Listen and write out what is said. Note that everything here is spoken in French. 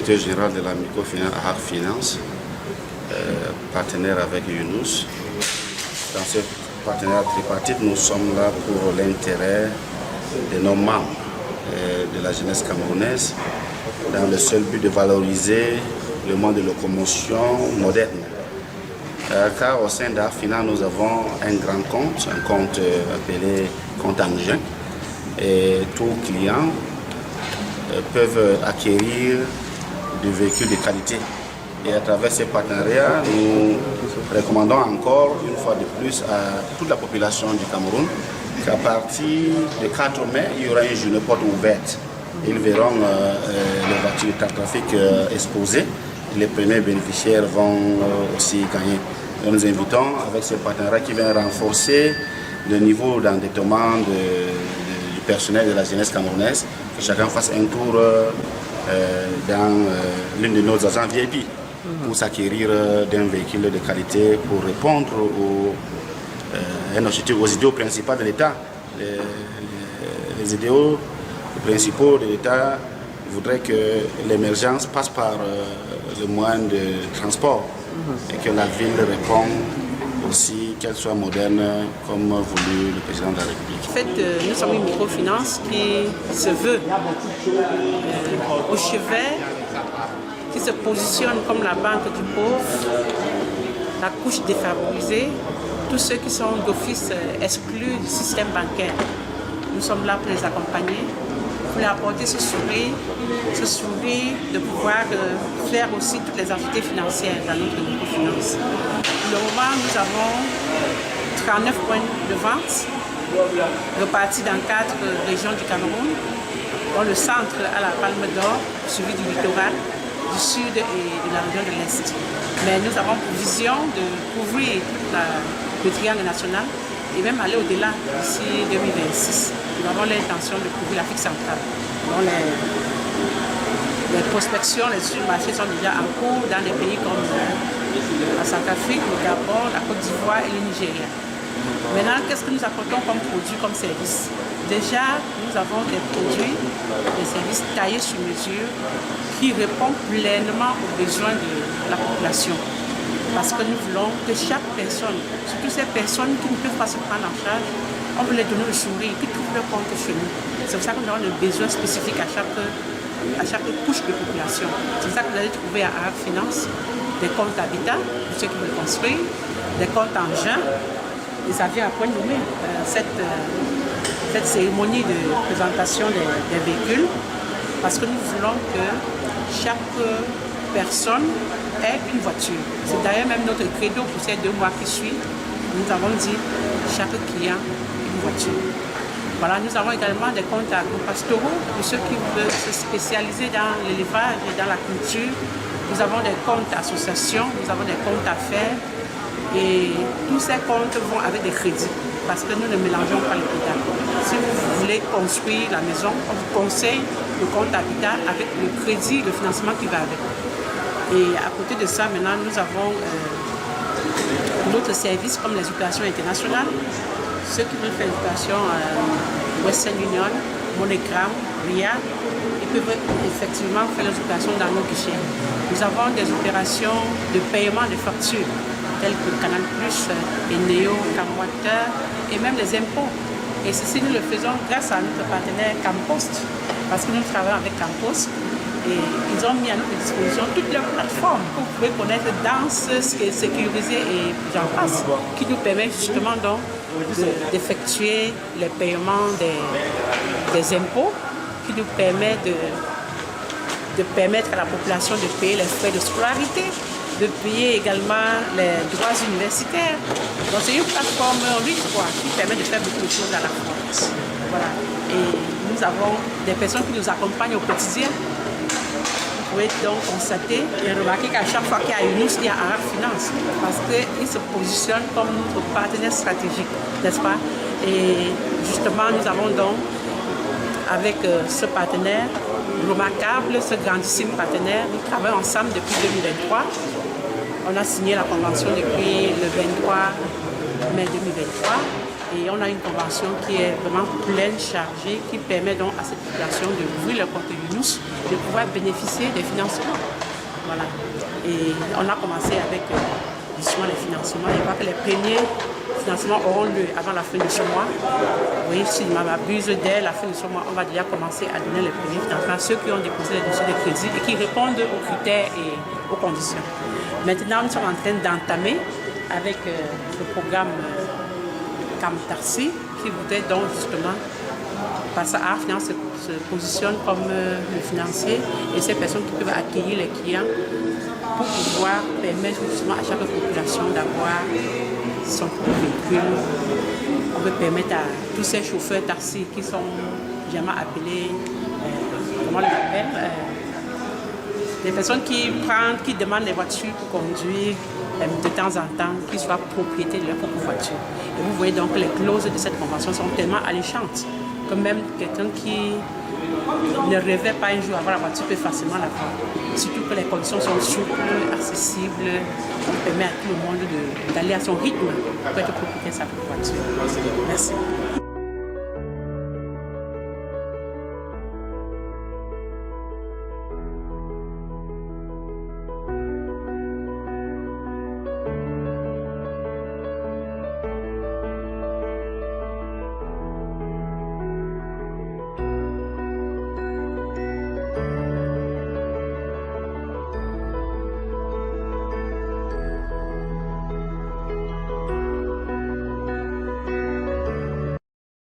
directeur général de la microfinance Arc Finance, partenaire avec Younous. Dans ce partenariat tripartite, nous sommes là pour l'intérêt de nos membres de la jeunesse camerounaise, dans le seul but de valoriser le mode de locomotion moderne. Car au sein d'Arc Finance, nous avons un grand compte, un compte appelé compte engin, et tous clients peuvent acquérir des véhicules de qualité. Et à travers ces partenariats, nous recommandons encore une fois de plus à toute la population du Cameroun qu'à partir du 4 mai, il y aura une journée porte ouverte. Ils verront les voitures de trafic exposées. Les premiers bénéficiaires vont aussi gagner. Nous invitons avec ces partenariats qui viennent renforcer le niveau d'endettement du personnel de la jeunesse camerounaise, que chacun fasse un tour dans l'une de nos agents VIP pour s'acquérir d'un véhicule de qualité pour répondre aux idéaux principaux de l'État. Les idéaux principaux de l'État voudraient que l'émergence passe par le moyen de transport et que la ville réponde aussi, qu'elle soit moderne comme voulu le président de la République. En fait, nous sommes une microfinance qui se veut au chevet, qui se positionne comme la banque du pauvre, la couche défavorisée, tous ceux qui sont d'office exclus du système bancaire. Nous sommes là pour les accompagner, pour leur apporter ce sourire de pouvoir faire aussi toutes les activités financières dans notre microfinance. Pour le moment, nous avons 39 points de vente repartis dans 4 régions du Cameroun, dont le centre à la Palme d'Or, suivi du littoral, du sud et de la région de l'Est. Mais nous avons pour vision de couvrir le triangle national et même aller au-delà d'ici 2026. Nous avons l'intention de couvrir l'Afrique centrale. Donc les prospections, les études de marché sont déjà en cours dans des pays comme la Centrafrique, le Gabon, la Côte d'Ivoire et le Nigeria. Maintenant, qu'est-ce que nous apportons comme produit, comme service? Déjà, nous avons des produits, des services taillés sur mesure qui répondent pleinement aux besoins de la population. Parce que nous voulons que chaque personne, surtout ces personnes qui ne peuvent pas se prendre en charge, on veut leur donner le sourire, qui trouvent leur compte chez nous. C'est pour ça que nous avons des besoins spécifiques à chaque couche de population. C'est pour ça que vous allez trouver à Arc Finance des comptes habitat, pour ceux qui veulent construire, des comptes engins, et ça vient à point nommé cette cérémonie de présentation des véhicules, parce que nous voulons que chaque personne ait une voiture. C'est d'ailleurs même notre credo pour ces 2 mois qui suivent. Nous avons dit chaque client une voiture. Voilà, nous avons également des comptes agro-pastoraux pour ceux qui veulent se spécialiser dans l'élevage et dans la culture. Nous avons des comptes associations, nous avons des comptes affaires et tous ces comptes vont avec des crédits parce que nous ne mélangeons pas les quotas. Si vous voulez construire la maison, on vous conseille le compte habitat avec le crédit, le financement qui va avec. Et à côté de ça, maintenant, nous avons d'autres services comme les opérations internationales. Ceux qui veulent faire l'opération Western Union, MoneyGram, RIA, ils peuvent effectivement faire les opérations dans nos guichets. Nous avons des opérations de paiement de factures, telles que Canal+, Eneo, Camwater, et même les impôts. Et ceci, nous le faisons grâce à notre partenaire Campost, parce que nous travaillons avec Campost. Et ils ont mis à notre disposition toutes leurs plateformes que vous pouvez connaître, Danse, Sécurisé et j'en passe, qui nous permet justement donc d'effectuer les paiements des impôts, qui nous permet de permettre à la population de payer les frais de scolarité, de payer également les droits universitaires. Donc c'est une plateforme en ligne qui permet de faire beaucoup de choses à la fois. Voilà. Et nous avons des personnes qui nous accompagnent au quotidien. Vous pouvez donc constater et remarquer qu'à chaque fois qu'il y a Younous, il y a Arc Finance, parce qu'il se positionne comme notre partenaire stratégique, n'est-ce pas? Et justement, nous avons donc, avec ce partenaire remarquable, ce grandissime partenaire, nous travaillons ensemble depuis 2023. On a signé la convention depuis le 23 mai 2023. Et on a une convention qui est vraiment pleine, chargée, qui permet donc à cette population d'ouvrir le compte Younous, de pouvoir bénéficier des financements. Voilà. Et on a commencé avec justement les financements. Je crois que les premiers financements auront lieu avant la fin de ce mois. Oui, si je ne m'abuse, dès la fin de ce mois, on va déjà commencer à donner les premiers financements à ceux qui ont déposé les dossiers de crédit et qui répondent aux critères et aux conditions. Maintenant, nous sommes en train d'entamer avec le programme Kamtarsi, qui voudrait donc justement, parce que Art Finance se positionne comme le financier et ces personnes qui peuvent accueillir les clients pour pouvoir permettre justement à chaque population d'avoir son propre véhicule. On veut permettre à tous ces chauffeurs taxis qui sont jamais appelés, comment on les appelle, des personnes qui demandent des voitures pour conduire de temps en temps, qu'ils soient propriétaires de leur propre voiture. Et vous voyez donc que les clauses de cette convention sont tellement alléchantes que même quelqu'un qui ne rêvait pas un jour avoir la voiture peut facilement l'avoir. Surtout que les conditions sont souples, accessibles, on permet à tout le monde d'aller à son rythme pour être propriétaire de sa propre voiture. Merci.